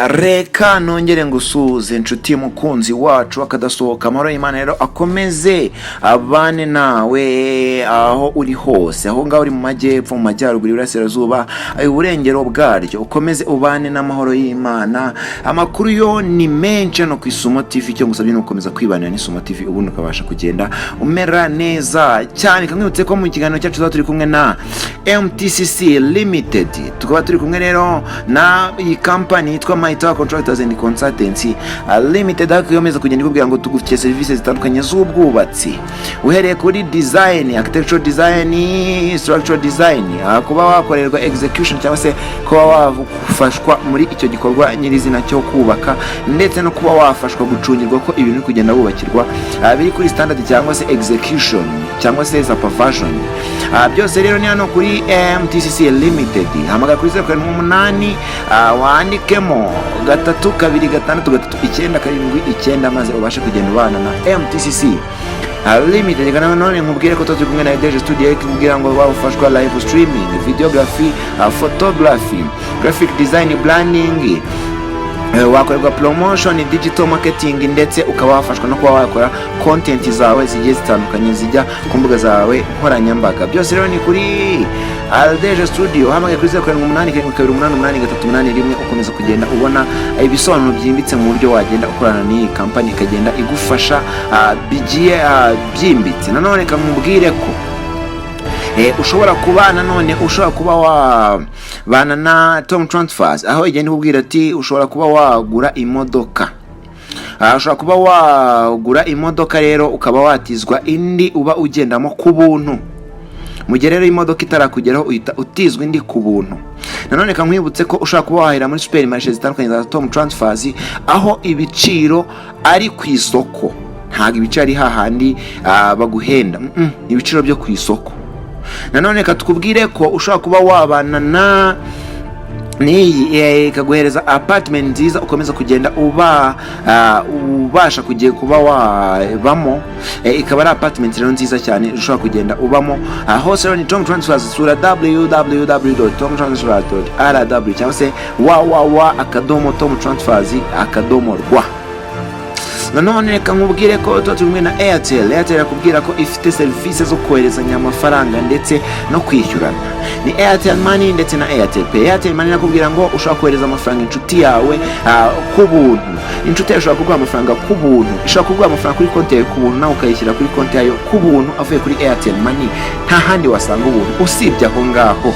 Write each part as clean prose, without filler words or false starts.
Reka nongere ngusuze inshuti mukunzi wacu akadasohoka amahoro y'Imana rero akomeze abane nawe aho uri hose, aho ngaho uri mu majyepfo, mu majyaruguru, iburasirazuba, uburengero bwaryo, ukomeze ubane n'amahoro y'Imana. Amakuru yo ni menshi no ku Isumo TV, cyo ngusabye no gukomeza kwibanira n'Isumo TV ubundi ukabasha kugenda umera neza cyane. Kamwibutse ko mu kiganiro cyacu turi kumwe na MTCC Limited, tukaba turi kumwe rero na iyi company yitwa Maita Contractors and Consultancy Limited, akiyomeza kugenda ikubwira ngo tugufitiye services zitandukanye z'ubwubatsi, uhereye kuri design, architectural design, structural design, kuba wakorerwa execution cyangwa se kuba wafashwa muri icyo gikorwa nyirizina cyo kubaka, ndetse no kuba wafashwa gucungirwa ko ibintu kugenda bubakirwa biri kuri standard cyangwa se execution cyangwa se supervision. Byose rero ni hano kuri MTCC Limited. Hamagara kuri 08 wandikemo 32639 maze ubashe kugenda ubana na MTCC Limited. Kana none nkubwire ko turi kumwe na Deje Studio kugira ngo bawufashwa live streaming, videography, photography, graphic design, branding, wakorerwa promotion, digital marketing, ndetse ukaba wafashwa no kuba wakora content zawe zigiye zitandukanye zijya ku mbuga zawe nkoranyambaga. Byose rero ni kuri Deje Studio. Hamagaye kuri 0882888381 ukomeza kugenda ubona ibisobanuro byimbitse mu buryo wagenda ukorana n'iyi company ikagenda igufasha bigiye byimbitse. Nanone kamubwire ko ushobora kuba wabana na Tom Transfers, aho igenda ikubwira ati ushobora kuba wagura imodoka. Ushobora kuba wagura imodoka rero ukaba watizwa indi uba ugendamo ku buntu. Mu gihe rero imodoka itarakugeraho uhita utizwa indi ku buntu. Nanone kankwibutse ko ushobora kuba wahira muri supermarché zitandukanye za Tom Transfers, aho ibiciro ari ku isoko, ntabwo ibiciro ari hahandi baguhenda, ibiciro byo ku isoko. Nanone katukubwire ko ushobora kuba wabana na ni kaguhereza apartment nziza ukomeza kugenda ubasha kugiye kuba wabamo, ikaba ari apartment rero nziza cyane ushobora kugenda ubamo. Hose rero ni Tom Transfers, sura www.tomtransfers.rw cyangwa se www.tomtransfers.rw. Nanone reka nkubwire ko turi kumwe na Airtel yakubwira ko ifite services zo koherezanya amafaranga ndetse no kwishyurana. Ni Airtel Money ndetse na Airtel Pay. Airtel Money nakubwira ngo ushobora kohereza amafaranga inshuti yawe ku buntu. Inshuti yawe ushobora kuguha amafaranga ku buntu, ushobora kuguha amafaranga kuri konti yawe ku buntu, nawe ukayishyira kuri konti yayo ku buntu avuye kuri Airtel Money. Nta handi wasanga ubuntu usibye aho ngaho.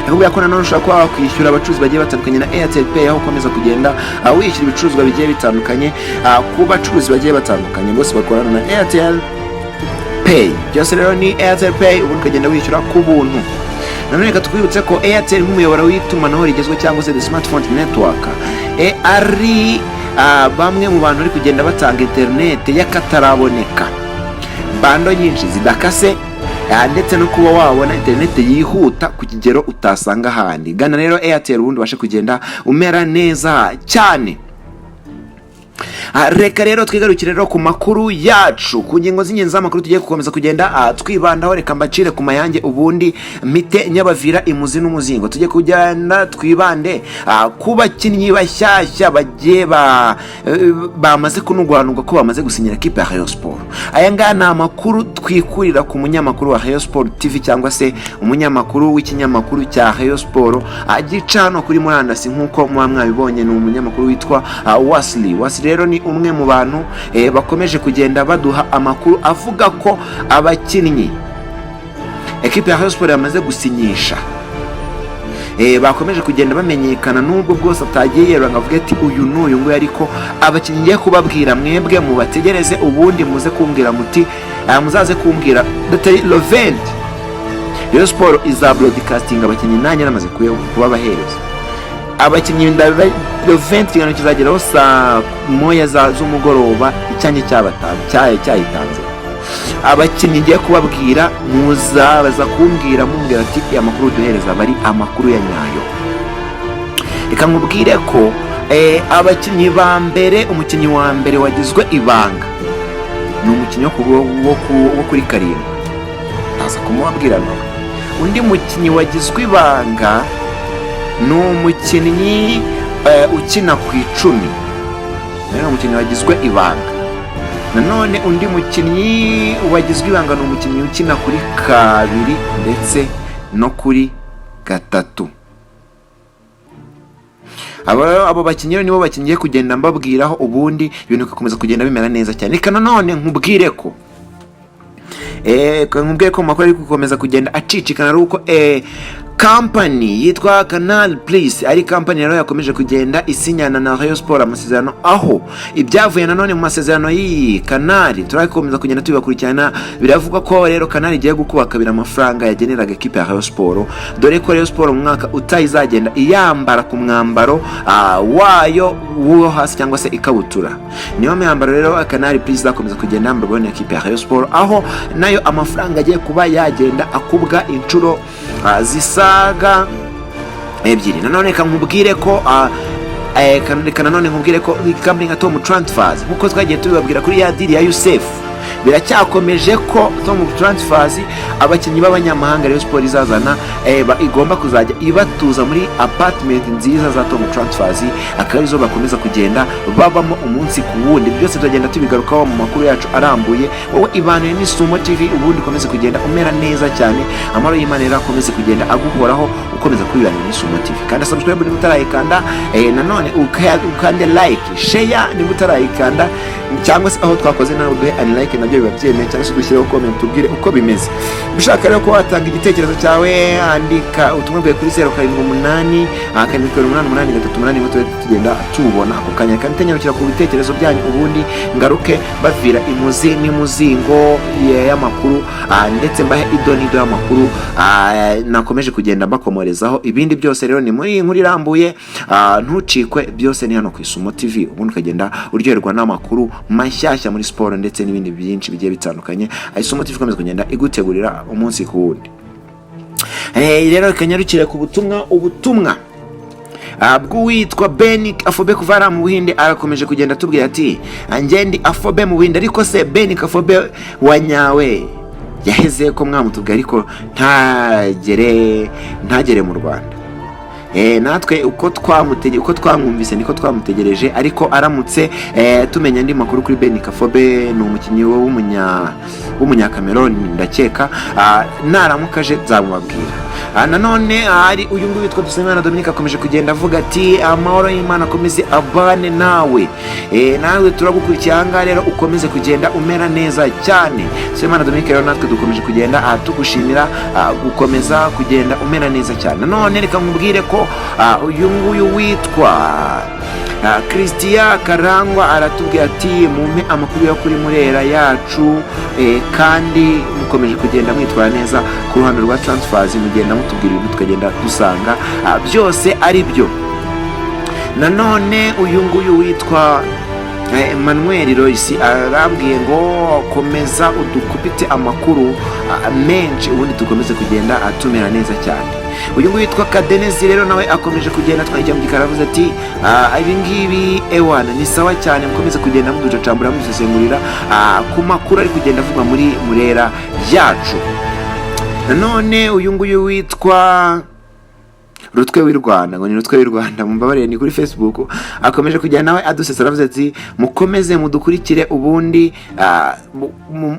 Nakubwira ko nanone ushobora kuba wakwishyura abacuruzi bagiye batandukanye na Airtel Pay, aho ukomeza kugenda wishyura ibicuruzwa bigiye bitandukanye ku bacuruzi bagiye batandukanye, bose bakorana na Airtel Pay. Byose rero ni Airtel Pay, ubu ukagenda wishyura ku buntu. Nanone katubwibutse ko Airtel nk'umuyoboro w'itumanaho rigezweho cyangwa se the smartphone network, ari bamwe mu bantu bari kugenda batanga internet y'akataraboneka, bando nyinshi zidakase, ndetse no kuba wabona internet yihuta ku kigero utasanga handi. Gana rero Airtel ubundi bashe kugenda umera neza cyane. Reka rero twigarukire rero ku makuru yacu, ku ngingo z'ingenzi z'amakuru tugiye gukomeza kugenda twibandaho. Reka mbacire ku mayange ubundi mite nyabavira imuzi n'umuzingo. Tugiye kugenda twibande ku bakinnyi bashyashya bagiye bamaze kunugwanurwa ko bamaze gusinyira kipe ya Rayon Sport. Aya ngaya ni amakuru twikurira ku munyamakuru wa Rayon Sport TV cyangwa se umunyamakuru w'ikinyamakuru cya Rayon Sport agicano kuri murandasi nk'uko mwabibonye. Ni umunyamakuru witwa Wasli rero ni umwe mu bantu bakomeje kugenda baduha amakuru avuga ko abakinnyi equipe ya Rayon Sport yamaze gusinyisha bakomeje kugenda bamenyekana, nubwo bwose atagiye yero ngavuga ati uyu n'uyu ngo ariko abakinnyi ngiye kubabwira mwebwe mubategereze ubundi muze kumbwira muti muzaze kumbwira datari Lovent. Rayon Sport iza broadcasting abakinnyi nanye namaze kuba bahereza abakinnyi ndabe Lovent kigano kizageraho saa 1 z'umugoroba icyanye cyayitanze. Abakinnyi ngiye kubabwira muzabaza kumbwira mumbwira ati amakuru duhereza bari amakuru ya nyayo. Reka nkubwire ko abakinnyi ba mbere, umukinnyi wa mbere wagizwe ibanga ni umukinnyi wo kuri karindwi, aza kumubwira no. Undi mukinnyi wagizwe ibanga ni umukinnyi ukina ku 10, rero umukinnyi wagizwe ibanga. Nanone undi mukinnyi wagizwe ibanga ni umukinnyi ukina kuri 2 ndetse no kuri 3. abo bakinnyi nibo bakinnye kugenda mbabwiraho, ubundi ibintu bikomeza kugenda bimera neza cyane. Reka nanone nkubwire ko makuru ari gukomeza kugenda acicikana ari uko company yitwa Canal Plus ari company rero yakomeje kugenda isinyana na Rayon Sport amasezerano, aho ibyavuye nanone mu masezerano y'iyi Canal turakomeza kugenda tubibakurikirana. Biravuga ko rero Canal igiye gukubakabira amafaranga yageneraga equipe ya Rayon Sport, dore ko Rayon Sport mu mwaka utayizagenda iyambara ku mwambaro wayo wo hasi cyangwa se ikabutura. Niyo myambaro rero Canal Plus zakomeza kugenda yambarwa na equipe ya Rayon Sport, aho nayo amafaranga agiye kuba yagenda akubwa inshuro zisaga 2. Nanone nkubwire ko nanone nkubwire ko company nka Tom Transfers nkuko twagiye tubibabwira kuri ya deal ya Yusef, biracyakomeje ko Tom Transfers abakinnyi b'abanyamahanga Rayon Sport izazana igomba kuzajya ibatuza muri apartment nziza za Tom Transfers, akarizo bakomeza kugenda babamo umunsi ku wundi. Byose tugenda tubigarukaho mu makuru yacu arambuye. Wowe ibanire n'Isumo TV ubundi komeze kugenda umera neza cyane, amaro y'Imana akomeze kugenda aguhoraho ukomeza kubibanira n'Isumo TV. Kandi subscribe ni mutarayikanda, nanone ukande like, share ni mutarayikanda, cyangwa se aho twakoze nawe duhe like nabyo biba byemeye, cyangwa se dushyiraho comment tubwire uko bimeze. Ushaka rero ko watanga igitekerezo cyawe, andika ubutumwa bwawe kuri 078 888 tugenda tubona ako kanya. Kandi tenyarukira ku bitekerezo byanyu ubundi ngaruke bavira imuzi n'imuzingo y'amakuru, ndetse mbahe idonido y'amakuru nakomeje kugenda bakomorezaho. Ibindi byose rero ni muri inkuru irambuye, ntucikwe, byose ni hano ku Isumo TV, ubundi ukagenda uryoherwa n'amakuru mashyashya muri sport ndetse n'ibindi byinshi bigiye bitandukanye. Isumo TV ikomeza kugenda igutegurira umunsi ku wundi. Rero kanyarukire ku ubutumwa bw'uwitwa Benik Afobe kuvara mu Buhinde, arakomeje kugenda tubwira ati angendi Afobe mu Buhinde, ariko se Benik Afobe wanyawe yaheze ko mwamutubwira ariko ntagere mu Rwanda. Natwe uko twamwumvise niko twamutegereje, ariko aramutse tumenya andi makuru kuri Benik Afobe, ni umukinnyi w'umunyakameroni ndakeka, naramukaje nzamubabwira. Nanone hari uyu nguyu witwa Dusemana Dominique akomeje kugenda avuga ati amahoro y'Imana akomeze abane nawe, nawe turagukurikira aha rero ukomeze kugenda umera neza cyane. Dusemana Dominique rero natwe dukomeje kugenda tugushimira gukomeza kugenda umera neza cyane. Nanone reka nkubwire ko uyu nguyu witwa Christian Karangwa aratubwira ati mumpe amakuru yo kuri Murera yacu, kandi mukomeje kugenda mwitwara neza ku ruhande rwa transfers, mugenda mutubwira ibintu tukagenda dusanga byose ari byo. Nanone uyu nguyu witwa Emmanuel Royce arambwiye ngo komeza udukubite amakuru menshi ubundi dukomeze kugenda atumera neza cyane. Uyu nguyu witwa Kadenezi rero nawe akomeje kugenda twajya mu gikaravuze ati ibi ngibi ewana ni sawa cyane, mukomeze kugenda muducacambura musesengurira ku makuru ari kugenda avugwa muri Murera yacu. Nanone uyu nguyu witwa Rutwe w'i Rwanda, ngo ni Rutwe w'i Rwanda mumbabarire, ni kuri Facebook, akomeje kujyana nawe adusesera avuze ati mukomeze mudukurikire ubundi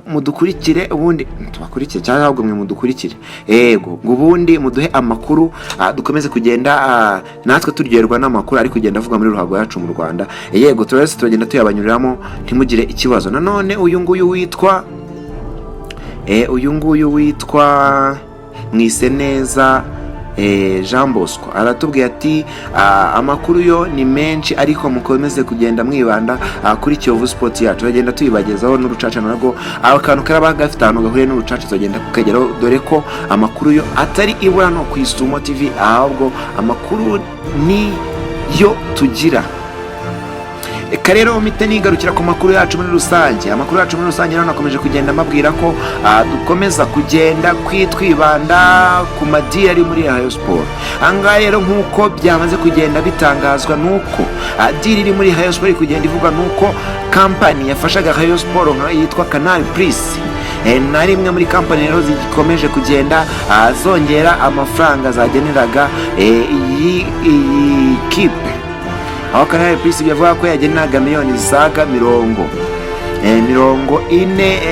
mudukurikire ubundi tubakurikire cyangwa ahubwo mwe mudukurikire, yego ngo ubundi muduhe amakuru dukomeze kugenda natwe turyoherwa n'amakuru ari kugenda avuga muri ruhago yacu mu Rwanda, yego turagenda tuyabanyuriramo ntimugire ikibazo. Nanone uyu nguyu witwa mwise neza Jean Bosco aratubwiye ati amakuru yo ni menshi, ariko mukomeze kugenda mwibanda kuri Kiyovu Sport yacu, bagenda tuyibagezaho n'urucaca narwo akantu karaba gafite ahantu gahuye n'urucaca tugenda kukageraho, dore ko amakuru yo atari ibura no ku Isumo TV, ahubwo amakuru ni yo tugira. Eka rero umite nigarukira ku makuru yacu muri rusange. Amakuru yacu muri rusange rero nakomeje kugenda mbabwira ko dukomeza kugenda kwitwibanda ku madiri ari muri Rayon Sport. Anga rero nkuko byamaze kugenda bitangazwa nuko diri iri muri Rayon Sport kugenda ivuga nuko company yafashaga Rayon Sport yitwa Canal Plus na rimwe muri company rero zikomeje kugenda zongera amafaranga zageneraga iyi kipe aho Canal Plus bivuga ko yagenaga miliyoni zisaga 40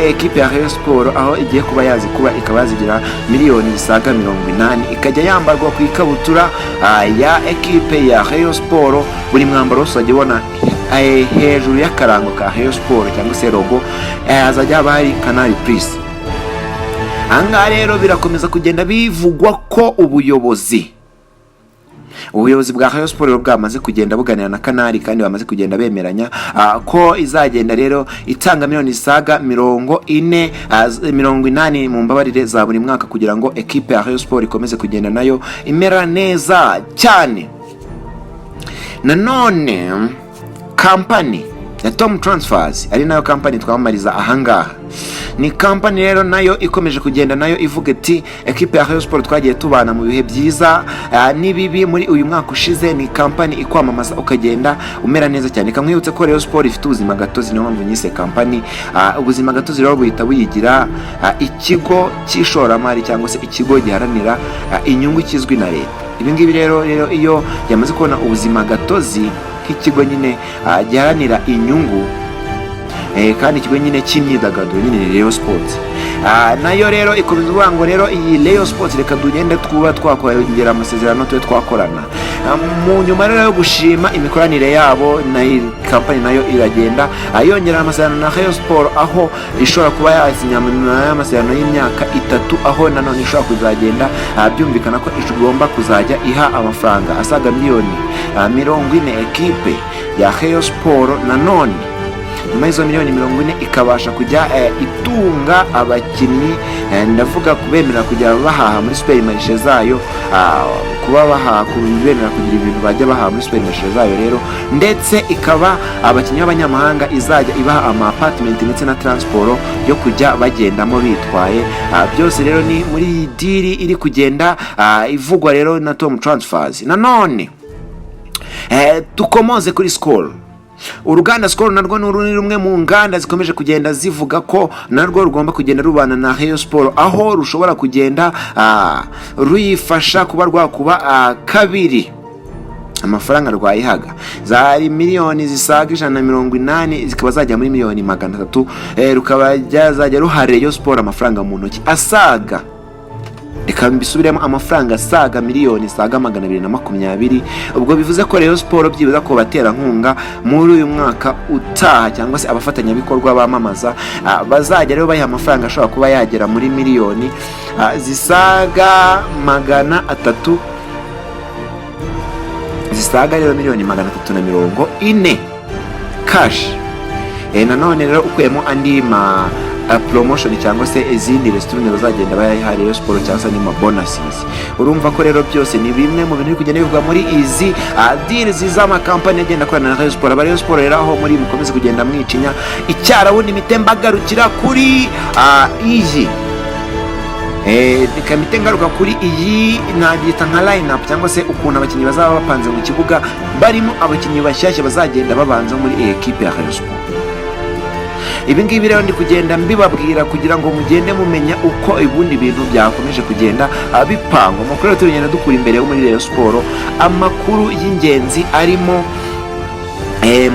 ekipe ya Rayon Sport, aho igiye kuba yazikuba ikaba yazigira miliyoni zisaga 80, ikajya yambarwa ku ikabutura ya ekipe ya Rayon Sport. Buri mwambaro wose wajibona hejuru y'akarango ka Rayon Sport cyangwa se logo azajya bari Canal Plus. Anga rero birakomeza kugenda bivugwa ko ubuyobozi bwa Rayon Sport bwamaze kugenda buganira na Canal, kandi bamaze kugenda bemeranya ko izagenda rero itanga miliyoni zisaga 80 mu mbabarire za buri mwaka kugira ngo ekipe ya Rayon Sport ikomeze kugenda nayo imera neza cyane. Nanone company ya Tom Transfers ari nayo company twamamariza ahangaha, ni company rero nayo ikomeje kugenda nayo ivuga ati ekipe ya Rayon Sport twagiye tubana mu bihe byiza nibibi muri uyu mwaka ushize. Ni company ikwamamaza ukagenda umera neza cyane. Kamwibutse ko Rayon Sport ifite ubuzima gatozi, niyo mpamvu nyise company. Ubuzima gatozi rero buhita buyigira ikigo cy'ishoramari cyangwa se ikigo giharanira inyungu kizwi na leta. Ibi ngibi rero iyo yamaze kubona ubuzima gatozi nk'ikigo nyine giharanira inyungu, kandi ikigo nyine cy'imyidagaduro nyine Rayon Sports, nayo rero ikomeza uvuga ngo rero iyi Rayon Sports reka tugende twakongera amasezerano twakorana. Mu nyuma rero yo gushima imikoranire yabo na company nayo iragenda yongera amasezerano na Rayon Sport, aho ishobora kuba yasinyana amasezerano y'imyaka 3, aho nanone ishobora kuzagenda byumvikana ko igomba kuzajya iha amafaranga asaga miliyoni 40 ekipe ya Rayon Sport. Nanone nyuma y'izo miliyoni 40 ikabasha kujya itunga abakinnyi, ndavuga kubemera kujya bahaha muri supermarché zayo, kuba bahaha kubemera kugira ibintu bajya bahaha muri supermarché zayo rero, ndetse ikaba abakinnyi b'abanyamahanga izajya ibaha ama apartment ndetse na transport yo kujya bagendamo bitwaye. Byose rero ni muri deal iri kugenda ivugwa rero na Tom Transfers. Nanone tukomoze kuri Skol. Uruganda Skol narwo ni rumwe mu nganda zikomeje kugenda zivuga ko narwo rugomba kugenda rubana na Rayon Sport, aho rushobora kugenda ruyifasha kuba rwakuba kabiri amafaranga rwa Yahaga. Zari miliyoni zisaga 180 zikaba zajya muri miliyoni 300, rukaba zajya ruha Rayon Sport amafaranga mu ntoki asaga, reka mbisubiremo, amafaranga asaga miliyoni saga 220. Ubwo bivuze ko Rayon Sport byibuza ko batera nkunga muri uyu mwaka utaha, cyangwa se abafatanya bikorwa bamamaza bazajya rero bayiha amafaranga ashobora kuba yagera muri miliyoni zisaga 300, zisaga rero miliyoni 340 cash. Nanone rero ukuyemo andi promotion cyangwa se izindi restaurant bazagenda bayaha Rayon Sport cyangwa se ni bonuses. Urumva ko rero byose ni bimwe mu bintu kugenda bivuga muri izi deals z'ama company agenda akorana na Rayon Sport. Rayon Sport rero aho muri mukomeze kugenda mwicinya icyara wundi mitembagarukira kuri iyi kamitengaruka kuri iyi nabyita nka line up cyangwa se ukuntu abakinnyi bazaba bapanze mu kibuga, barimo abakinnyi bashyashya bazagenda babanza muri equipe ya Rayon Sport. Ibi ngibi rero ndi kugenda mbibabwira kugira ngo mugende mumenya uko ibundi bintu byakomeje kugenda bipangwa. Amakuru tugenda dukura imbere muri Rayon Sport, amakuru y'ingenzi arimo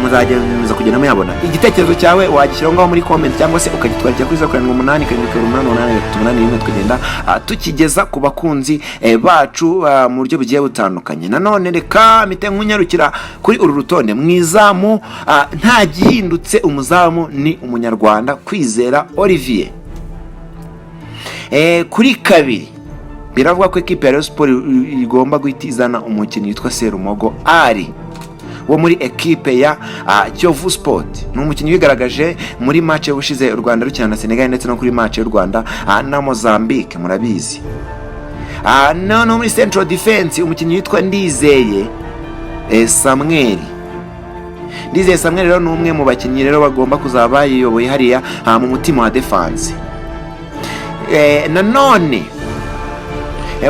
muzagenda kugenda muyabona. Igitekerezo cyawe wagishyiraho ngaho muri comment cyangwa se ukagitwandikira kuri 088888 tukagenda tukigeza ku bakunzi bacu mu buryo bugiye butandukanye. Nanone reka mite nkunyarukira kuri uru rutonde. Mwizamu nta gihindutse, umuzamu ni umunyarwanda Kwizera Olivier. Kuri kabiri biravuga ko equipe ya Rayon Sport igomba guhitizana umukinnyi witwa Serumogo ari wo muri equipe ya Kiyovu Sport. Ni umukinnyi wigaragaje muri match y'ubushize u Rwanda rukina na Senegal, ndetse no kuri match y'u Rwanda na Mozambique murabizi. No muri central defense umukinnyi witwa Ndizeye Samuel. Ndizeye Samuel rero ni umwe mu bakinnyi rero bagomba kuzaba yiyoboye hariya mu mutima wa defense. Nanone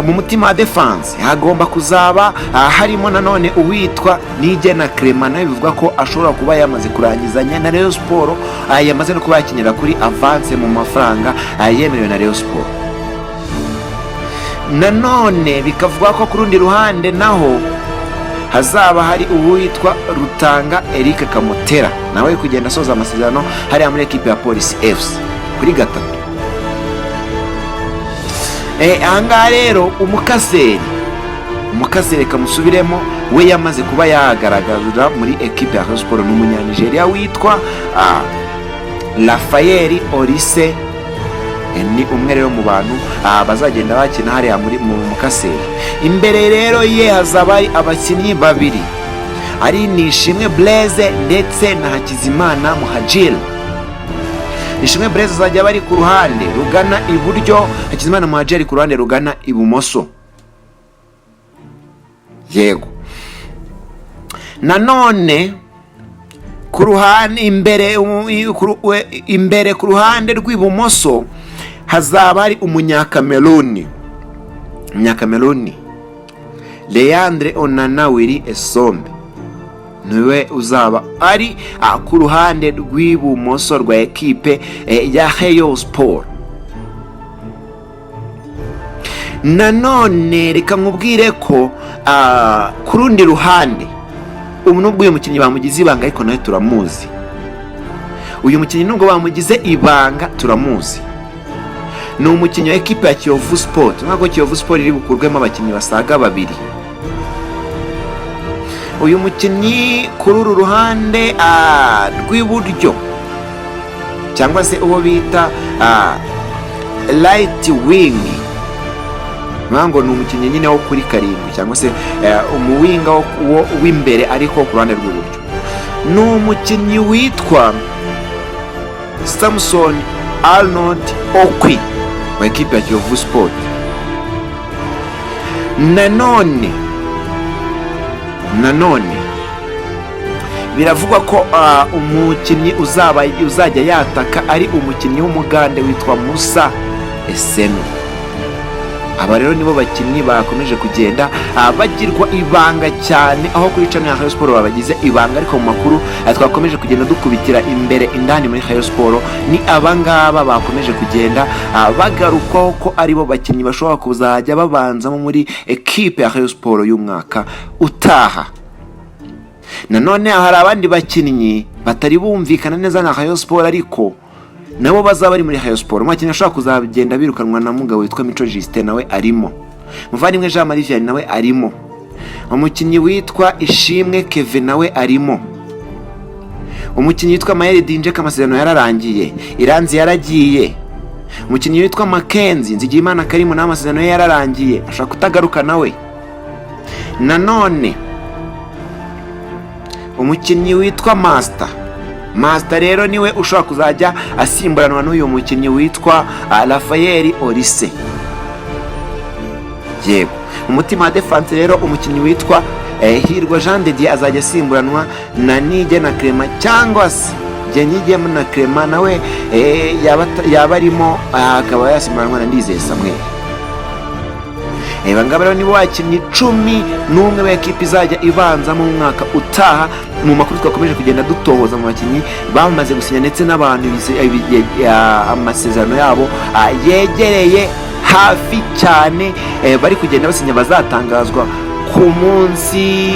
mu mutima wa defense hagomba kuzaba harimo nanone uwitwa Nigena Clement, nawe bivuga ko ashobora kuba yamaze kurangizanya na Rayon Sport, yamaze no kuba yakinira kuri avance mu mafaranga yemerewe na Rayon Sport. Nanone bikavuga ko ku rundi ruhande naho hazaba hari uwitwa Rutanga Eric Kamotera nawe kugenda asoza amasezerano hari muri ekipe ya Police FC kuri gatatu. Ahangaha rero umukaseri kamusubiremo we yamaze kuba yagaragara muri ekipe ya Rayon Sport n'umunyanigeriya witwa Rafael Orise. Ni umwe rero mu bantu bazagenda bakina hariya muri mu mukaseri. Imbere rero ye hazaba abakinnyi babiri ari Nishimwe Blaise ndetse na Hakizimana Muhajir. Nishimwe Blaise azajya bari ku ruhande rugana iburyo, Hakizimana Muhajir ku ruhande rugana ibumoso. Yego. Nanone ku ruhande imbere ku ruhande rw'ibumoso hazaba ari umunyakameruni Leandre Onanawiri Esombe, niwe uzaba ari ku ruhande rw'ibumoso rwa ekipe ya Rayon Sport. Nanone reka nkubwire ko ku rundi ruhande nubwo uyu mukinnyi bamugize ibanga ariko nawe turamuzi. Uyu mukinnyi nubwo bamugize ibanga turamuzi, ni umukinnyi wa ekipe ya Kiyovu Sport. Ntabwo Kiyovu Sport iri bukurwemo abakinnyi basaga babiri. Uyu mukinnyi kuri uru ruhande rw'iburyo cyangwa se uwo bita right wing, ntabwo ni umukinnyi nyine wo kuri karindwi cyangwa se umuwinga w'imbere ariko ku ruhande rw'iburyo. Ni umukinnyi witwa Samson Arnold Okwi wa ekipe ya Kiyovu Sport. Nanone biravugwa ko umukinnyi uzajya yataka ari umukinnyi w'umugande witwa Musa Eseno. Aba rero nibo bakinnyi bakomeje kugenda bagirwa ibanga cyane, aho kuri channel ya Rayon Sport babagize ibanga, ariko mu makuru twakomeje kugenda dukubitira imbere indani muri Rayon Sport ni abangaba bakomeje kugenda bagarukwaho ko aribo bakinnyi bashobora kuzajya babanzamo muri ekipe ya Rayon Sport y'umwaka utaha. Nanone hari abandi bakinnyi batari bumvikana neza na Rayon Sport ariko nabo bazaba ari muri Rayon Sport. Umukinnyi ashobora kuzagenda birukanwa na mugabo witwa Mico Justin nawe arimo, muvandimwe Jean Marie Vianney nawe arimo, umukinnyi witwa Ishimwe Kevin nawe arimo, umukinnyi witwa Mael Dinje kamasezerano yararangiye, Iranzi yaragiye, umukinnyi witwa Mackenzie Nzigiyimana Karimu n'amasezerano yararangiye ashaka kutagaruka nawe. Nanone umukinnyi witwa Master rero niwe ushobora kuzajya asimburanwa n'uyu mukinnyi witwa Rafael Orise. Yego, umutima wa defense rero umukinnyi witwa Hirwa Jean de Dieu azajya asimburanwa na Nige na Clement, cyangwa se Nige na Clement nawe yaba arimo akaba yasimburanwa na Ndizeye Samuel. Bangaba rero nibo bakinnyi 11 b'ekipe izajya ibanza mu mwaka utaha. Mu makuru twakomeje kugenda dutohoza mu bakinnyi bamaze gusinya ndetse n'abantu amasezerano yabo yegereye hafi cyane, bari kugenda basinya bazatangazwa ku munsi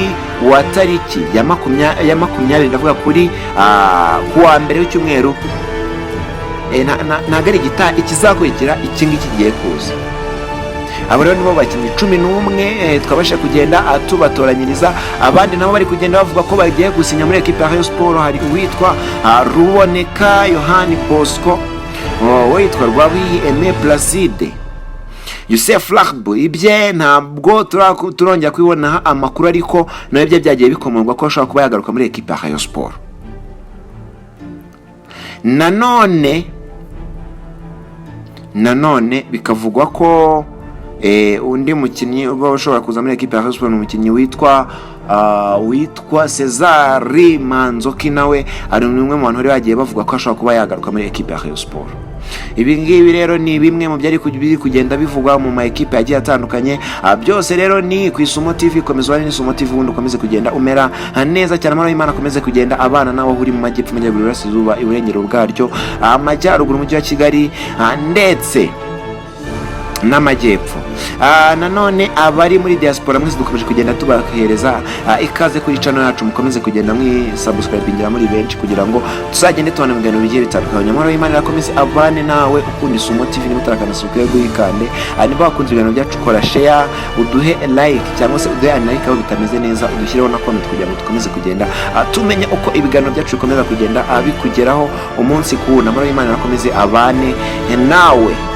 wa tariki ya 20 ndavuga kuri kuwa mbere w'icyumweru. Nagari ikizakurikira iki ngiki kigiye kuza. Abo rero nibo bakinnyi 11 twabasha kugenda tubatoranyiriza. Abandi nabo bari kugenda bavuga ko bagiye gusinya muri ekipe ya Rayon Sport. Hari uwitwa Ruboneka Yohani Bosco, uwitwa Rwabi Aime Placide, Youssef Rahbu. Ibye ntabwo turongera kwibona amakuru, ariko nawe bye byagiye bikomorwa ko ashobora kuba yagaruka muri ekipe ya Rayon Sport. Nanone bikavugwa ko undi mukinnyi ushobora kuza muri ekipe ya Rayon Sport umukinnyi witwa Cesar Manzoki, nawe ari umwe mu bantu bari bagiye bavuga ko ashobora kuba yagaruka muri ekipe ya Rayon Sport. Ibi ngibi rero ni bimwe mu byari kugenda bivugwa mu ma ekipe yagiye atandukanye. Byose rero ni ku Isumo TV. Komeza ni Isumo TV ubundi ukomeze kugenda umera neza cyane. Amara y'Imana akomeze kugenda abana nawe uri mu majyepfo y'Iburasirazuba, iburengero bwaryo, amajyaruguru mu mujyi wa Kigali ndetse n'amajyepfo. Nanone abari muri diaspora mwese dukomeje kugenda tubahereza ikaze kuri channel yacu, mukomeze kugenda subscribingira muri benshi kugira ngo tuzagende tubana mu bintu bigiye bitandukanye. Amahoro y'Imana irakomeze abane nawe, ukunda Isumo TV n'umutakana subscribe wikande, niba wakunze ibintu byacu kora share, uduhe like cyangwa se uduhe like aho bitameze neza, udushyireho na comment kugira ngo dukomeze kugenda tumenye uko ibiganiro byacu bikomeza kugenda bikugeraho umunsi ku wundi. Amahoro y'Imana irakomeze abane nawe.